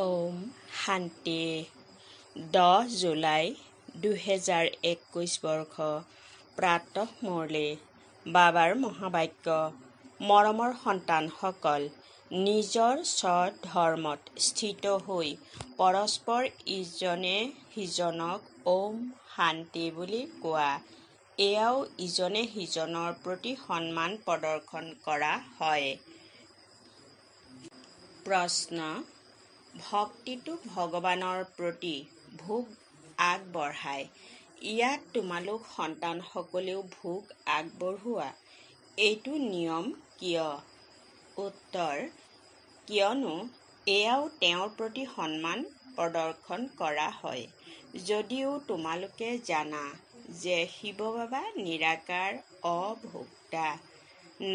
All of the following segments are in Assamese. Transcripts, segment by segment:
ওম শান্তি 10 জুলাই 2021 বৰ্ষ প্ৰাতঃ মুৰলী বাবাৰ মহাবাক্য মৰমৰ সন্তানসকল নিজৰ স্বধৰ্মত স্থিত হৈ পৰস্পৰ ইজনে সিজনক ওম শান্তি বুলি কোৱা। এয়াও ইজনে সিজনৰ প্ৰতি সন্মান প্ৰদৰ্শন কৰা হয়। প্ৰশ্ন: ভক্তিটো ভগৱানৰ প্ৰতি ভোগ আগবঢ়ায়। ইয়াত তোমালোক সন্তানসকলেও ভোগ আগবঢ়োৱা। এইটো নিয়ম কিয়? উত্তৰ: কিয়নো এয়াও তেওঁৰ প্ৰতি সন্মান প্ৰদৰ্শন কৰা হয়। যদিও তোমালোকে জানা যে শিৱ বাবা নিৰাকাৰ অভোক্তা,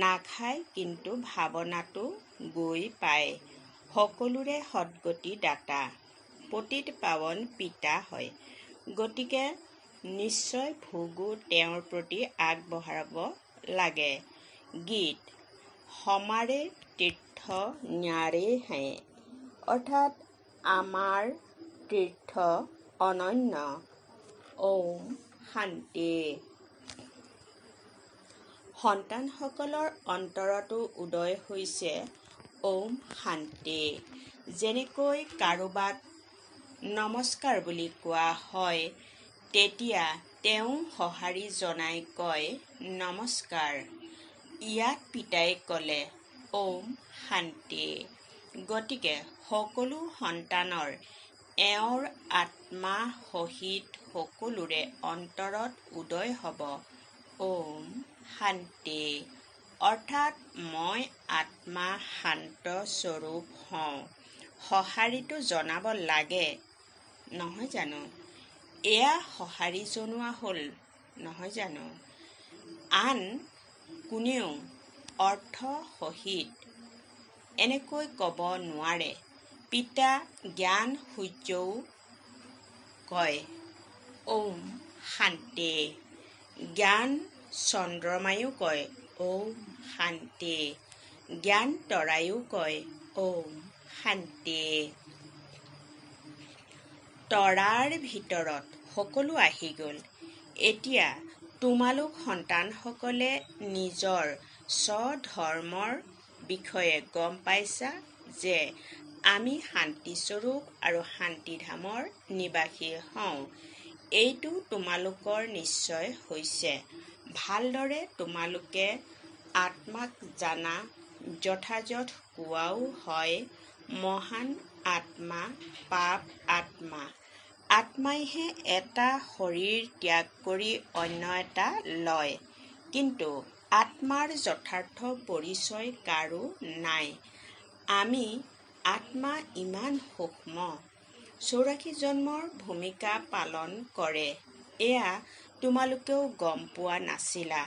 নাখায়, কিন্তু ভাৱনাটো গৈ পায়, সকলোৰে সদ্গতি দাতা, পতিত পাৱন পিতা হয়। গতিকে নিশ্চয় ভোগো তেওঁৰ প্ৰতি আগবঢ়াব লাগে। গীত: হমাৰে তীৰ্থ ন্যাৰে হ্যায়, অৰ্থাৎ আমাৰ তীৰ্থ অনন্য। ওম শান্তি। সন্তানসকলৰ অন্তৰতো উদয় হৈছে ওম শান্তি। যেনেকৈ কাৰোবাক নমস্কাৰ বুলি কোৱা হয়, তেতিয়া তেওঁ সঁহাৰি জনাই কয় নমস্কাৰ। ইয়াত পিতাই ক'লে ওম শান্তি। গতিকে সকলো সন্তানৰ এওঁৰ আত্মা সহিত সকলোৰে অন্তৰত উদয় হ'ব ওম শান্তি, অৰ্থাৎ মই আত্মা শান্ত স্বৰূপ হওঁ। সঁহাৰিটো জনাব লাগে, নহয় জানো? এয়া সঁহাৰি জনোৱা হ'ল, নহয় জানো? আন কোনেও অৰ্থ সহিত এনেকৈ ক'ব নোৱাৰে। পিতা জ্ঞান সূৰ্যও কয় ওম শান্তি। জ্ঞান চন্দ্ৰমায়ো কয় ওম শান্তি। জ্ঞান তৰায়ো কয় ওম শান্তি। তৰাৰ ভিতৰত সকলো আহি গ'ল। এতিয়া তোমালোক সন্তানসকলে নিজৰ স্বধৰ্মৰ বিষয়ে গম পাইছা যে আমি শান্তিস্বৰূপ আৰু শান্তিধামৰ নিবাসী হওঁ। এইটো তোমালোকৰ নিশ্চয় হৈছে। ভালদৰে তোমালোকে আত্মাক জানা, যথাযথ কোৱাও হয় মহান আত্মা, পাপ আত্মা। আত্মাইহে এটা শৰীৰ ত্যাগ কৰি অন্য এটা লয়, কিন্তু আত্মাৰ যথাৰ্থ পৰিচয় কাৰো নাই। আমি আত্মা ইমান সূক্ষ্ম, 84 জন্মৰ ভূমিকা পালন কৰে। এয়া তোমালোকেও গম পোৱা নাছিলা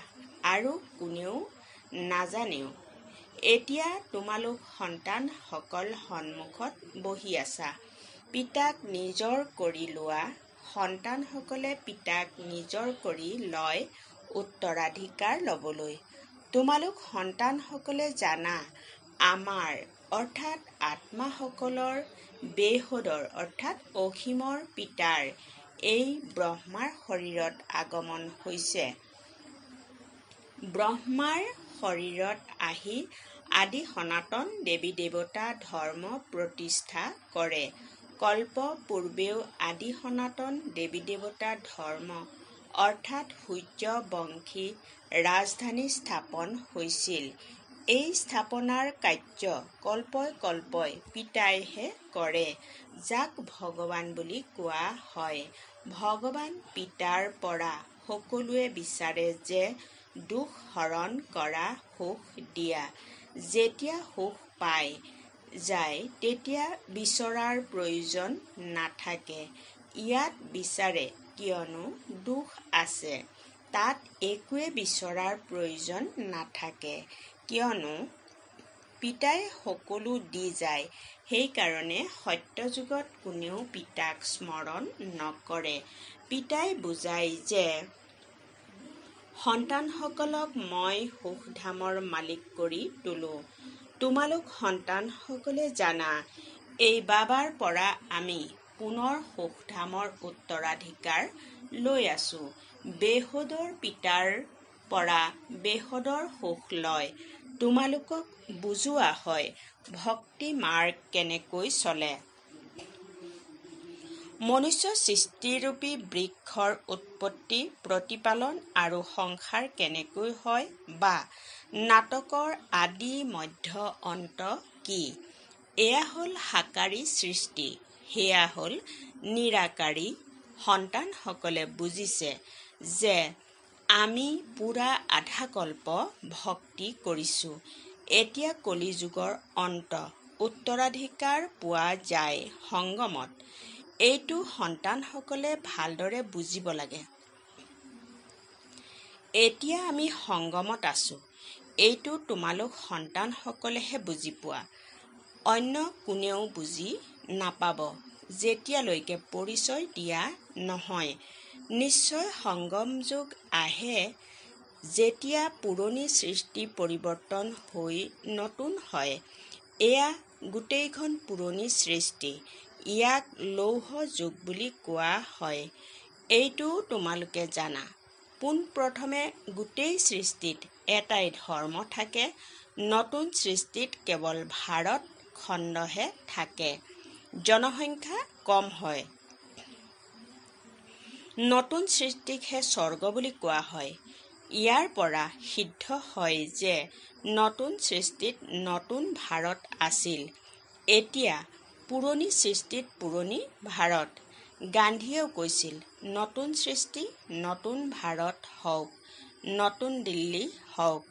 আৰু কোনেও নাজানেও। এতিয়া তোমালোক সন্তানসকল সন্মুখত বহি আছা। পিতাক নিজৰ কৰি লোৱা। সন্তানসকলে পিতাক নিজৰ কৰি লয় উত্তৰাধিকাৰ ল'বলৈ। তোমালোক সন্তানসকলে জানা, আমাৰ অৰ্থাৎ আত্মাসকলৰ বেহদৰ অৰ্থাৎ অসীমৰ পিতাৰ এই ব্ৰহ্মাৰ শৰীৰত আগমন হৈছে। ব্ৰহ্মাৰ শৰীৰত আহি আদি সনাতন দেৱী দেৱতা ধৰ্ম প্ৰতিষ্ঠা কৰে। কল্প পূৰ্বেও আদি সনাতন দেৱী দেৱতা ধৰ্ম অৰ্থাৎ সূৰ্যবংশী ৰাজধানী স্থাপন হৈছিল। এই স্থাপনাৰ কাৰ্য কল্পই কল্পই পিতাইহে কৰে, যাক ভগৱান বুলি কোৱা হয়। ভগৱান পিতাৰ পৰা সকলোৱে বিচাৰে যে দুখ হৰণ কৰা, সুখ দিয়া। যেতিয়া সুখ পাই যায় তেতিয়া বিচৰাৰ প্ৰয়োজন নাথাকে। ইয়াত বিচাৰে কিয়নো দুখ আছে, তাত একোৱে বিচৰাৰ প্ৰয়োজন নাথাকে, কিয়নো পিতাই সকলো দি যায়। সেইকাৰণে সত্যযুগত কোনেও পিতাক স্মৰণ নকৰে। পিতাই বুজায় যে সন্তানসকলক মই সুখধামৰ মালিক কৰি তোলো। তোমালোক সন্তানসকলে জানা, এই বাবাৰ পৰা আমি পুনৰ সুখধামৰ উত্তৰাধিকাৰ লৈ আছোঁ। বেহুদৰ পিতাৰ পৰা বেহুদৰ সুখ লয়। তোমালোকক বুজোৱা হয় ভক্তি মাৰ্গ কেনেকৈ চলে। মনুষ্য সৃষ্টিৰূপী বৃক্ষৰ উৎপত্তি, প্ৰতিপালন আৰু সংসাৰ কেনেকৈ হয়, বা নাটকৰ আদি মধ্য অন্ত কি। এয়া হ'ল সাকাৰী সৃষ্টি, সেয়া হ'ল নিৰাকাৰী। সন্তানসকলে বুজিছে যে আমি পূৰা আধাকল্প ভক্তি কৰিছোঁ। এতিয়া কলিযুগৰ অন্ত। উত্তৰাধিকাৰ পোৱা যায় সংগমত। এইটো সন্তানসকলে ভালদৰে বুজিব লাগে। এতিয়া আমি সংগমত আছোঁ। এইটো তোমালোক সন্তানসকলেহে বুজি পোৱা। অন্য কোনেও বুজি নাপাব যেতিয়ালৈকে পৰিচয় দিয়া নহয়। নিশ্চয় সংগম যুগ আহে যেতিয়া পুৰণি সৃষ্টি পৰিৱৰ্তন হৈ নতুন হয়। এয়া গোটেইখন পুৰণি সৃষ্টি। ইয়াক লৌহ যুগ বুলি কোৱা হয়। এইটোও তোমালোকে জানা। পোনপ্ৰথমে গোটেই সৃষ্টিত এটাই ধৰ্ম থাকে। নতুন সৃষ্টিত কেৱল ভাৰত খণ্ডহে থাকে। জনসংখ্যা কম হয়। নতুন সৃষ্টিকহে স্বৰ্গ বুলি কোৱা হয়। ইয়াৰ পৰা সিদ্ধ হয় যে নতুন সৃষ্টিত নতুন ভাৰত আছিল। এতিয়া পুৰণি সৃষ্টিত পুৰণি ভাৰত। গান্ধীয়েও কৈছিল, নতুন সৃষ্টি, নতুন ভাৰত হওক, নতুন দিল্লী হওক।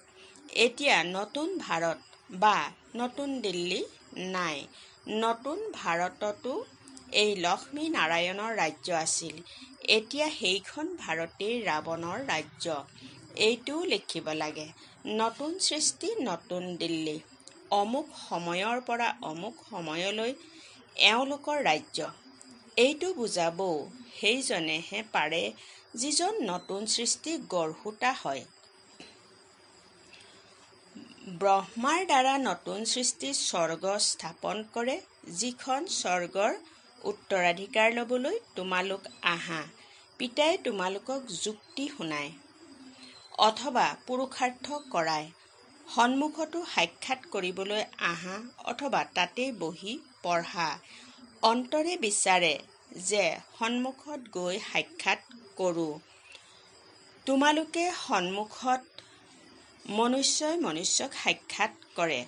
এতিয়া নতুন ভাৰত বা নতুন দিল্লী নাই। নতুন ভাৰততো এই লক্ষ্মী নাৰায়ণৰ ৰাজ্য আছিল। এতিয়া সেইখন ভাৰতেই ৰাৱণৰ ৰাজ্য। এইটোও লিখিব লাগে, নতুন সৃষ্টি, নতুন দিল্লী। অমুক সময়ৰ পৰা অমুক সময়লৈ এওঁলোকৰ ৰাজ্য। এইটো বুজাবও সেইজনেহে পাৰে যিজন নতুন সৃষ্টি গঢ়োতা হয়। ব্ৰহ্মাৰ দ্বাৰা নতুন সৃষ্টি স্বৰ্গ স্থাপন কৰে। যিখন স্বৰ্গৰ উত্তৰাধিকাৰ ল'বলৈ তোমালোক আহা। পিতাই তোমালোকক যুক্তি শুনায় অথবা পুৰুষাৰ্থ কৰায়। সন্মুখতো সাক্ষাৎ কৰিবলৈ আহা অথবা তাতেই বহি পঢ়া। অন্তৰে বিচাৰে যে সন্মুখত গৈ সাক্ষাৎ কৰোঁ। তোমালোকে সন্মুখত মনুষ্যই মনুষ্যক সাক্ষাৎ কৰে।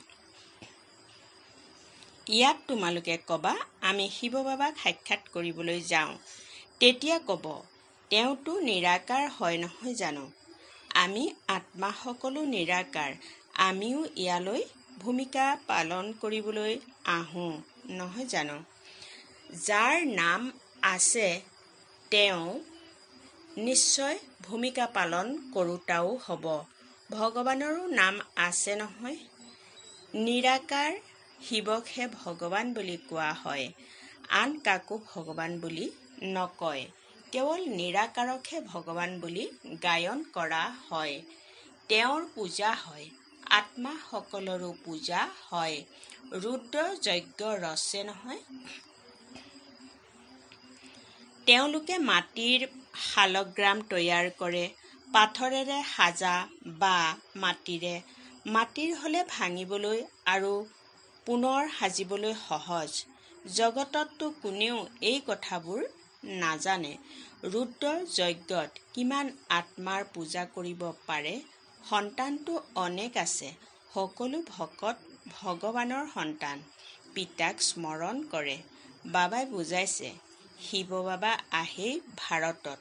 ইয়াত তোমালোকে ক'বা, আমি শিৱ বাবাক সাক্ষাৎ কৰিবলৈ যাওঁ। তেতিয়া ক'ব, তেওঁতো নিৰাকাৰ হয় নহয় জানো। আমি আত্মা সকলো নিৰাকাৰ। আমিও ইয়ালৈ ভূমিকা পালন কৰিবলৈ আহোঁ নহয় জানো। যাৰ নাম আছে তেওঁ নিশ্চয় ভূমিকা পালন কৰোঁতাও হ'ব। ভগৱানৰো নাম আছে নহয়। নিৰাকাৰ শিৱকহে ভগৱান বুলি কোৱা হয়। আন কাকো ভগৱান বুলি নকয়। কেৱল নিৰাকাৰকহে ভগৱান বুলি গায়ন কৰা হয়। তেওঁৰ পূজা হয়। আত্মা সকলৰো পূজা হয়। ৰুদ্ৰ যজ্ঞ ৰচে নহয়। তেওঁলোকে মাটিৰ শালগ্ৰাম তৈয়াৰ কৰে। পাথৰেৰে সাজা বা মাটিৰে। মাটিৰ হ'লে ভাঙিবলৈ আৰু পুনৰ সাজিবলৈ সহজ। জগতততো কোনেও এই কথাবোৰ নাজানে। ৰুদ্ৰ যজ্ঞত কিমান আত্মাৰ পূজা কৰিব পাৰে। সন্তানতো অনেক আছে। সকলো ভকত ভগৱানৰ সন্তান। পিতাক স্মৰণ কৰে। বাবাই বুজাইছে, শিৱ বাবা আহেই ভাৰতত।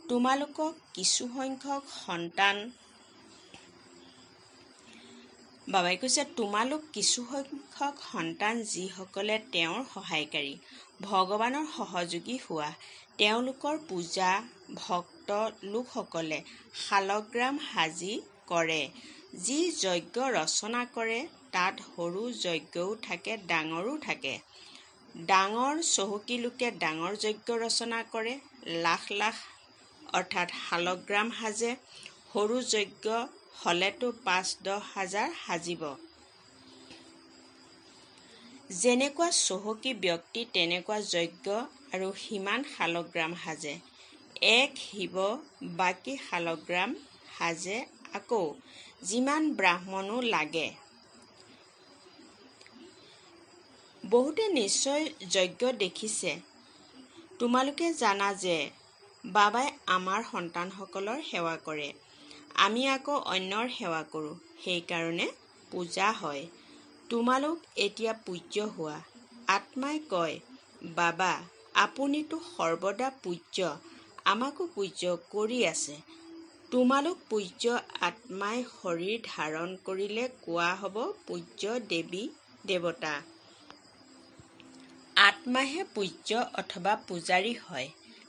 তোমালোকক কিছুসংখ্যক সন্তান বাবাই কৈছে, তোমালোক কিছুসংখ্যক সন্তান যিসকলে তেওঁৰ সহায়কাৰী, ভগৱানৰ সহযোগী হোৱা। তেওঁলোকৰ পূজা ভক্ত লোকসকলে শালগ্ৰাম সাজি কৰে। যি যজ্ঞ ৰচনা কৰে তাত সৰু যজ্ঞও থাকে, ডাঙৰো থাকে। ডাঙৰ চহকী লোকে ডাঙৰ যজ্ঞ ৰচনা কৰে। লাখ লাখ অৰ্থাৎ শালগ্ৰাম সাজে। সৰু যজ্ঞ হ'লেতো ৫-১০ হাজাৰ সাজিব। যেনেকুৱা চহকী ব্যক্তি তেনেকুৱা যজ্ঞ আৰু সিমান শালগ্ৰাম সাজে। এক শিৱ বাকী শালগ্ৰাম সাজে আকৌ যিমান ব্ৰাহ্মণো লাগে। বহুতে নিশ্চয় যজ্ঞ দেখিছে। তোমালোকে জানা যে বাবাই আমাৰ সন্তানসকলৰ সেৱা কৰে। আমি আকৌ অন্যৰ সেৱা কৰোঁ। সেইকাৰণে পূজা হয়। তোমালোক এতিয়া পূজ্য হোৱা। আত্মাই কয়, বাবা আপুনিতো সৰ্বদা পূজ্য, আমাকো পূজ্য কৰি আছে। তোমালোক পূজ্য আত্মাই শৰীৰ ধাৰণ কৰিলে কোৱা হ'ব পূজ্য দেৱী দেৱতা। আত্মাহে পূজ্য অথবা পূজাৰী হয়।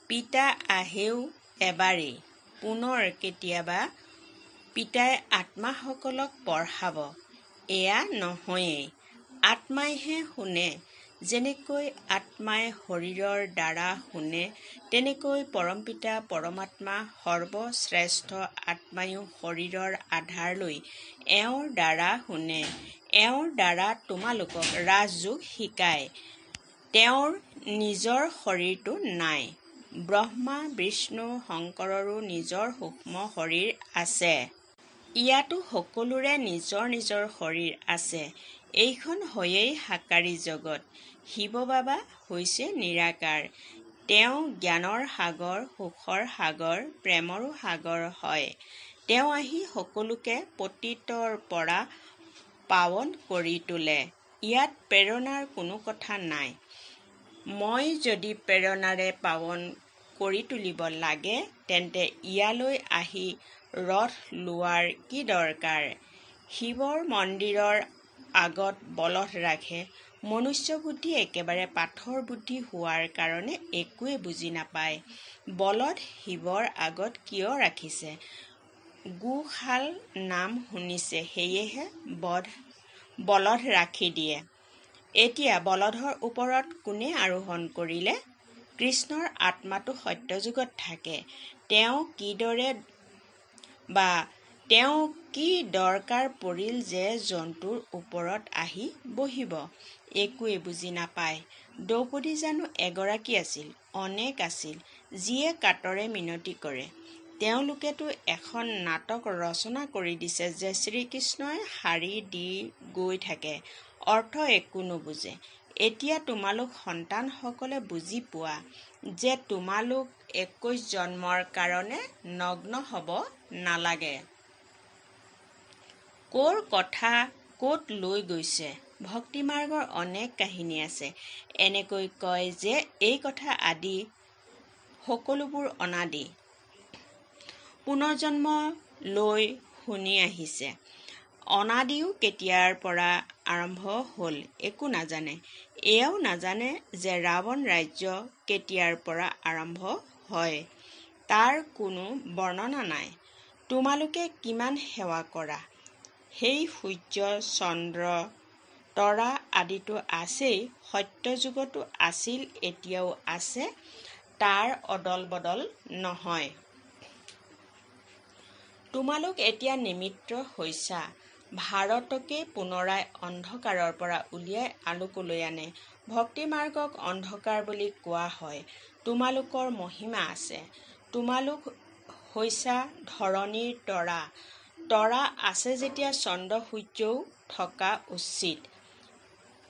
পিতা আহেও এবাৰেই, পুনৰ কেতিয়াবা পিতাই আত্মাসকলক পঢ়াব। এয়া নহয়েই। আত্মাইহে শুনে। যেনেকৈ আত্মাই শৰীৰৰ দ্বাৰা শুনে, তেনেকৈ পৰমপিতা পৰমাত্মা সৰ্বশ্ৰেষ্ঠ আত্মায়ো শৰীৰৰ আধাৰ লৈ এওঁৰ দ্বাৰা শুনে। এওঁৰ দ্বাৰা তোমালোকক ৰাজযোগ শিকায়। তেওঁৰ নিজৰ শৰীৰটো নাই। ব্ৰহ্মা বিষ্ণু শংকৰৰো নিজৰ সূক্ষ্ম শৰীৰ আছে। ইয়াতো সকলোৰে নিজৰ নিজৰ শৰীৰ আছে। এইখন হয়েই সাকাৰী জগত। শিৱ বাবা হৈছে নিৰাকাৰ। তেওঁ জ্ঞানৰ সাগৰ, সুখৰ সাগৰ, প্ৰেমৰো সাগৰ হয়। তেওঁ আহি সকলোকে পতিতৰ পৰা পাৱন কৰি তোলে। ইয়াত প্ৰেৰণাৰ কোনো কথা নাই। মই যদি প্ৰেৰণাৰে পাৱন কৰি তুলিব লাগে তেন্তে ইয়ালৈ আহি ৰথ লোৱাৰ কি দৰকাৰ? শিৱৰ মন্দিৰৰ আগত বলদ ৰাখে। মনুষ্য বুদ্ধি একেবাৰে পাথৰ বুদ্ধি হোৱাৰ কাৰণে একোৱে বুজি নাপায়। বলদ শিৱৰ আগত কিয় ৰাখিছে? গোশাল নাম শুনিছে, সেয়েহে বলদ ৰাখি দিয়ে। এতিয়া বলধৰ ওপৰত কোনে আৰোহণ কৰিলে? কৃষ্ণৰ আত্মাটো সত্যযুগত থাকে। তেওঁ কি দৰকাৰ পৰিল যে জন্তুৰ ওপৰত আহি বহিব? একোৱে বুজি নাপায়। দ্ৰৌপদী জানো এগৰাকী আছিল? অনেক আছিল, যিয়ে কাতৰে মিনতি কৰে। তেওঁলোকেতো এখন নাটক ৰচনা কৰি দিছে যে শ্ৰীকৃষ্ণই শাৰী দি গৈ থাকে, অৰ্থ একো নুবুজে। এতিয়া তোমালোক সন্তানসকলে বুজি পোৱা যে তোমালোক 21 জন্মৰ কাৰণে নগ্ন হ'ব নালাগে। ক'ৰ কথা ক'ত লৈ গৈছে? ভক্তিমাৰ্গৰ অনেক কাহিনী আছে। এনেকৈ কয় যে এই কথা আদি সকলোবোৰ অনাদি। পুনৰ্জন্ম লৈ শুনি আহিছে। অনাদিও কেতিয়াৰ পৰা আৰম্ভ হ'ল একো নাজানে। এয়াও নাজানে যে ৰাৱণ ৰাজ্য কেতিয়াৰ পৰা আৰম্ভ হয়, তাৰ কোনো বৰ্ণনা নাই। তোমালোকে কিমান সেৱা কৰা। সেই সূৰ্য চন্দ্ৰ তৰা আদিতো আছেই, সত্যযুগতো আছিল, এতিয়াও আছে, তাৰ অদল বদল নহয়। তোমালোক এতিয়া নিমিত্ত হৈছা। ভাৰতকেই পুনৰাই অন্ধকাৰৰ পৰা উলিয়াই আলোকলৈ আনে। ভক্তিমাৰ্গক অন্ধকাৰ বুলি কোৱা হয়। তোমালোকৰ মহিমা আছে। তোমালোক হৈছা ধৰণীৰ তৰা। তৰা আছে যেতিয়া চন্দ্ৰ সূৰ্যও থকা উচিত।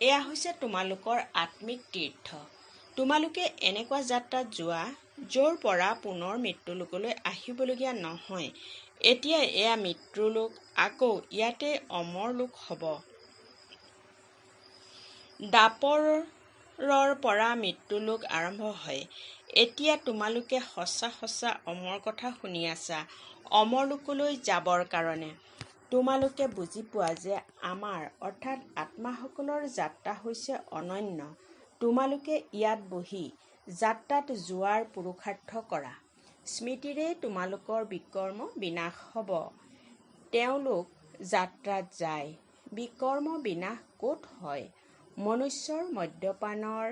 এয়া হৈছে তোমালোকৰ আত্মিক তীৰ্থ। তোমালোকে এনেকুৱা যাত্ৰাত যোৱা য'ৰ পৰা পুনৰ মৃত্যুলোকলৈ আহিবলগীয়া নহয়। এতিয়া এয়া মৃত্যুলোক, আকৌ ইয়াতে অমৰ লোক হ'ব। দ্বাপৰৰ পৰা মৃত্যুলোক আৰম্ভ হয়। এতিয়া তোমালোকে সঁচা সঁচা অমৰ কথা শুনি আছা, অমৰলোকলৈ যাবৰ কাৰণে। তোমালোকে বুজি পোৱা যে আমাৰ অৰ্থাৎ আত্মাসকলৰ যাত্ৰা হৈছে অনন্য। তোমালোকে ইয়াত বহি যাত্ৰাত যোৱাৰ পুৰুষাৰ্থ কৰা। স্মৃতিৰেই তোমালোকৰ বিকৰ্ম বিনাশ হ'ব। তেওঁলোক যাত্ৰাত যায়। বিকৰ্ম বিনাশ ক'ত হয়? মনুষ্যৰ মদ্যপানৰ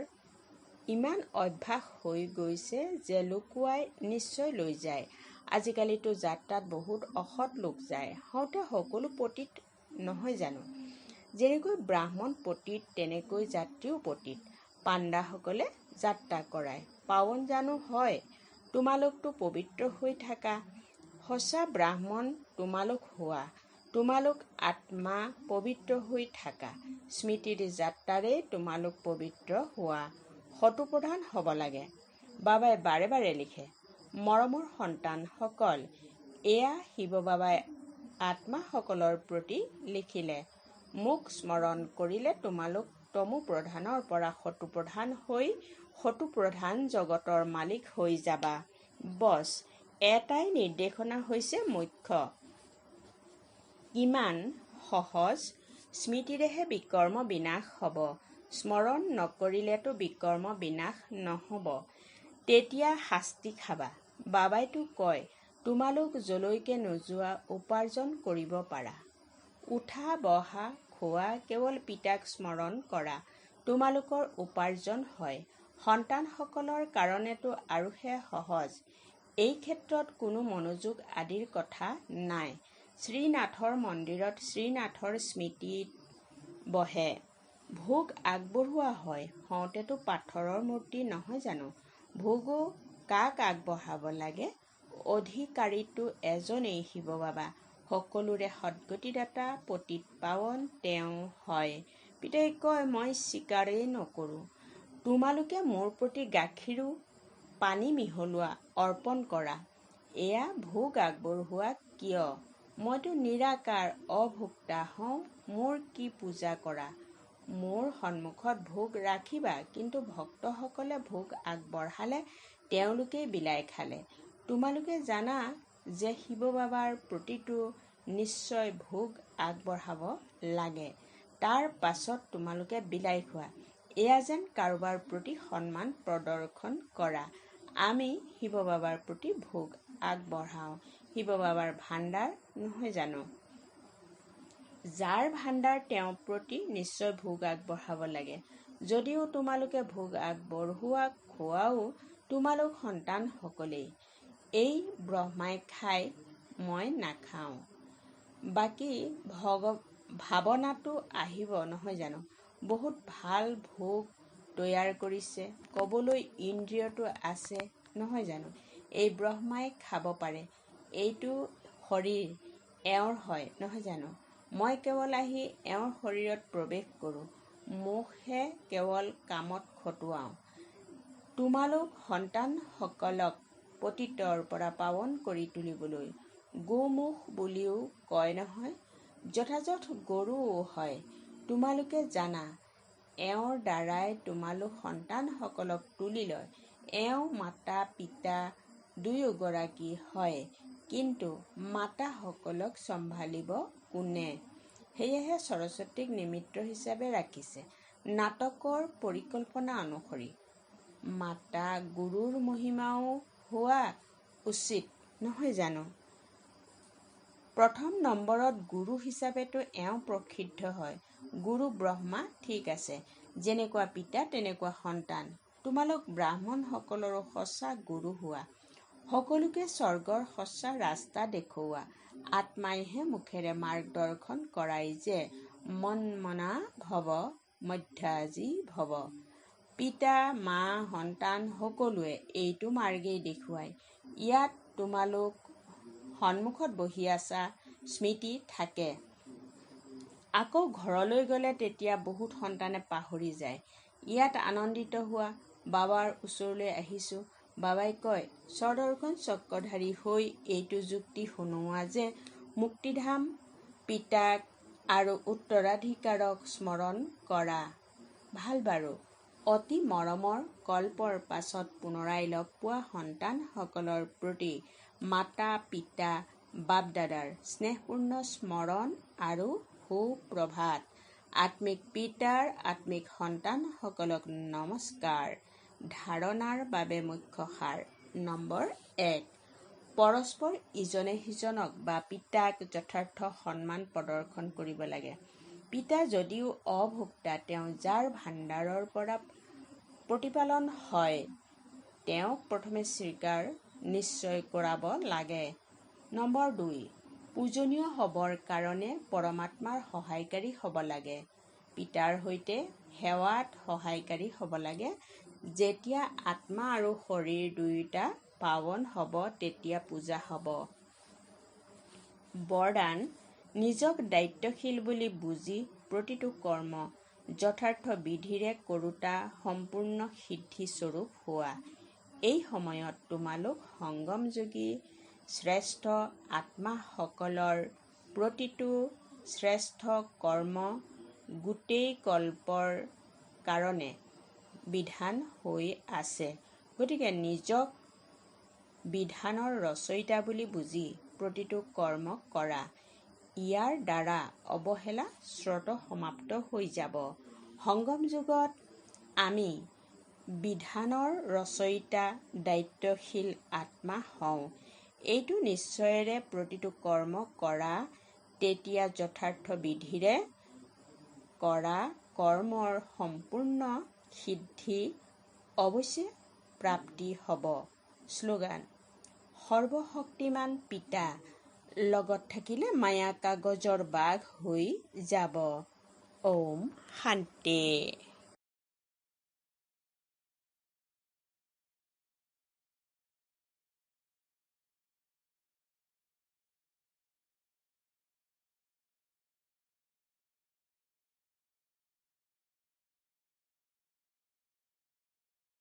ইমান অভ্যাস হৈ গৈছে যে লুকুৱাই নিশ্চয় লৈ যায়। আজিকালিতো যাত্ৰাত বহুত অসৎ লোক যায়। হওঁতে সকলো পতিত নহয় জানো? যেনেকৈ ব্ৰাহ্মণ পতিত তেনেকৈ যাত্ৰীও পতিত। পাণ্ডাসকলে যাত্ৰা কৰায়। পাৱন জানো হয়? তোমালোকতো পবিত্ৰ হৈ থাকা। সঁচা ব্ৰাহ্মণ তোমালোক হোৱা। তোমালোক আত্মা পবিত্ৰ হৈ থাকা। স্মৃতিৰ যাত্ৰাৰে তোমালোক পবিত্ৰ হোৱা। শতোপ্ৰধান হ'ব লাগে। বাবাই বাৰে বাৰে লিখে, মৰমৰ সন্তানসকল, এয়া শিৱ বাবাই আত্মাসকলৰ প্ৰতি লিখিলে। মোক স্মৰণ কৰিলে তোমালোক তমো প্ৰধানৰ পৰা শতোপ্ৰধান হৈ শতোপ্ৰধান জগতৰ মালিক হৈ যাবা। বছ, এটাই নিৰ্দেশনা হৈছে মুখ্য। কিমান সহজ! স্মৃতিৰেহে বিকৰ্ম বিনাশ হ'ব। স্মৰণ নকৰিলেতো বিকৰ্ম বিনাশ নহ'ব। তেতিয়া শাস্তি খাবা। বাবাইতো কয়, তোমালোক যলৈকে নোযোৱা উপাৰ্জন কৰিব পাৰা। উঠা বহা খোৱা, কেৱল পিতাক স্মৰণ কৰা। তোমালোকৰ উপাৰ্জন হয়। সন্তানসকলৰ কাৰণেতো আৰুহে সহজ। এই ক্ষেত্ৰত কোনো মনোযোগ আদিৰ কথা নাই। শ্ৰীনাথৰ মন্দিৰত শ্ৰীনাথৰ স্মৃতিত বহে। ভোগ আগবঢ়োৱা হয়। হওঁতেতো পাথৰৰ মূৰ্তি নহয় জানো? ভোগো কাক আগবঢ়াব লাগে? অধিকাৰীটো এজনেই, শিৱ বাবা। সকলোৰে সদ্গতিদাতা, পতিত পাৱন তেওঁ হয়। পিতাই কয়, মই স্বীকাৰেই নকৰোঁ। তোমালোকে মোৰ প্ৰতি গাখীৰো পানী মিহলোৱা, অৰ্পণ কৰা। এয়া ভোগ আগবঢ়োৱা কিয়? মইতো নিৰাকাৰ অভোক্তা হওঁ। মোৰ কি পূজা কৰা? মোৰ সন্মুখত ভোগ ৰাখিবা, কিন্তু ভক্তসকলে ভোগ আগবঢ়ালে তেওঁলোকেই বিলাই খালে। তোমালোকে জানা যে শিৱ বাবাৰ প্ৰতিটো নিশ্চয় ভোগ আগবঢ়াব লাগে। তাৰ পাছত তোমালোকে বিলাই খোৱা। এয়া যেন কাৰোবাৰ প্ৰতি সন্মান প্ৰদৰ্শন কৰা। আমি শিৱ বাবাৰ প্ৰতি ভোগ আগবঢ়াওঁ। শিৱ বাবাৰ ভাণ্ডাৰ নহয় জানো? যাৰ ভাণ্ডাৰ তেওঁৰ প্ৰতি নিশ্চয় ভোগ আগবঢ়াব লাগে। যদিও তোমালোকে ভোগ আগবঢ়োৱা খোৱাও তোমালোক সন্তানসকলেই। এই ব্ৰহ্মাই খাই, মই নাখাওঁ। বাকী ভাৱনাটো আহিব নহয় জানো? বহুত ভাল ভোগ তৈয়াৰ কৰিছে, ক'বলৈ ইন্দ্ৰিয়টো আছে নহয় জানো? এই ব্ৰহ্মাই খাব পাৰে। এইটো শৰীৰ এওঁৰ হয় নহয় জানো? মই কেৱল আহি এওঁৰ শৰীৰত প্ৰৱেশ কৰোঁ। মোকহে কেৱল কামত খটুৱাওঁ। তোমালোক সন্তানসকলক পতিতৰ পৰা পাৱন কৰি তুলিবলৈ গোমুখ বুলিও কয় নহয়? যথাযথ গৰুও হয়। তোমালোকে জানা, এওঁৰ দ্বাৰাই তোমালোক সন্তানসকলক তুলি লয়। এওঁ মাতা পিতা দুয়োগৰাকী হয়, কিন্তু মাতাসকলক চম্ভালিব কোনে? সেয়েহে সৰস্বতীক নিমিত্ত হিচাপে ৰাখিছে। নাটকৰ পৰিকল্পনা অনুসৰি মাতা গুৰুৰ মহিমাও হোৱা উচিত নহয় জানো? প্ৰথম নম্বৰত গুৰু হিচাপেতো এওঁ প্ৰসিদ্ধ হয়। গুৰু ব্ৰহ্মা, ঠিক আছে। যেনেকুৱা পিতা তেনেকুৱা সন্তান। তোমালোক ব্ৰাহ্মণসকলৰো সঁচা গুৰু হোৱা। সকলোকে স্বৰ্গৰ সঁচা ৰাস্তা দেখুওৱা। আত্মাইহে মুখেৰে মাৰ্গদৰ্শন কৰায় যে মন্মনা ভৱ মধ্যাজী ভৱ। পিতা মা সন্তান সকলোৱে এইটো মাৰ্গেই দেখুৱায়। ইয়াত তোমালোক সন্মুখত বহি আছা, স্মৃতি থাকে। আকৌ ঘৰলৈ গ'লে তেতিয়া বহুত সন্তানে পাহৰি যায়। ইয়াত আনন্দিত হোৱা। বাবাৰ ওচৰলৈ আহিছোঁ। বাবাই কয়, স্বদৰ্শন চক্ৰধাৰী হৈ এইটো যুক্তি শুনোৱা যে মুক্তিধাম, পিতাক আৰু উত্তৰাধিকাৰক স্মৰণ কৰা। ভাল বাৰু। অতি মৰমৰ কল্পৰ পাছত পুনৰাই লগ পোৱা সন্তানসকলৰ প্ৰতি মাতা পিতা বাপ দাদাৰ স্নেহপূৰ্ণ স্মৰণ আৰু সুপ্ৰভাত। আত্মিক পিতাৰ আত্মিক সন্তানসকলক নমস্কাৰ। ধাৰণাৰ বাবে মুখ্য সাৰ। নম্বৰ 1, পৰস্পৰ ইজনে সিজনক বা পিতাক যথাৰ্থ সন্মান প্ৰদৰ্শন কৰিব লাগে। পিতা যদিও অভোক্তা, তেওঁ যাৰ ভাণ্ডাৰৰ পৰা প্ৰতিপালন হয়, তেওঁক প্ৰথমে স্বীকাৰ নিশ্চয় কৰাব লাগে। নম্বৰ 2, পূজনীয় হ'বৰ কাৰণে পৰমাত্মাৰ সহায়কাৰী হ'ব লাগে। পিতাৰ সৈতে সেৱাত সহায়কাৰী হ'ব লাগে। যেতিয়া আত্মা আৰু শৰীৰ দুয়োটা পাৱন হ'ব তেতিয়া পূজা হ'ব। বৰদান: নিজক দায়িত্বশীল বুলি বুজি প্ৰতিটো কৰ্ম যথাৰ্থ বিধিৰে কৰোঁতা সম্পূৰ্ণ সিদ্ধিস্বৰূপ হোৱা। এই সময়ত তোমালোক সংগমযোগী শ্ৰেষ্ঠ আত্মাসকলৰ প্ৰতিটো শ্ৰেষ্ঠ কৰ্ম গোটেই কল্পৰ কাৰণে বিধান হৈ আছে। গতিকে নিজক বিধানৰ ৰচয়িতা বুলি বুজি প্ৰতিটো কৰ্ম কৰা। ইয়াৰ দ্বাৰা অৱহেলা স্বতঃ সমাপ্ত হৈ যাব। সংগম যুগত আমি বিধানৰ ৰচয়িতা দায়িত্বশীল আত্মা হওঁ। এইটো নিশ্চয়েৰে প্ৰতিটো কৰ্ম কৰা, তেতিয়া যথাৰ্থ বিধিৰে কৰা কৰ্মৰ সম্পূৰ্ণ সিদ্ধি অৱশ্যে প্ৰাপ্তি হ'ব। শ্লোগান: সৰ্বশক্তিমান পিতা লগত থাকিলে মায়া কাগজৰ বাঘ হৈ যাব। ওম শান্তি।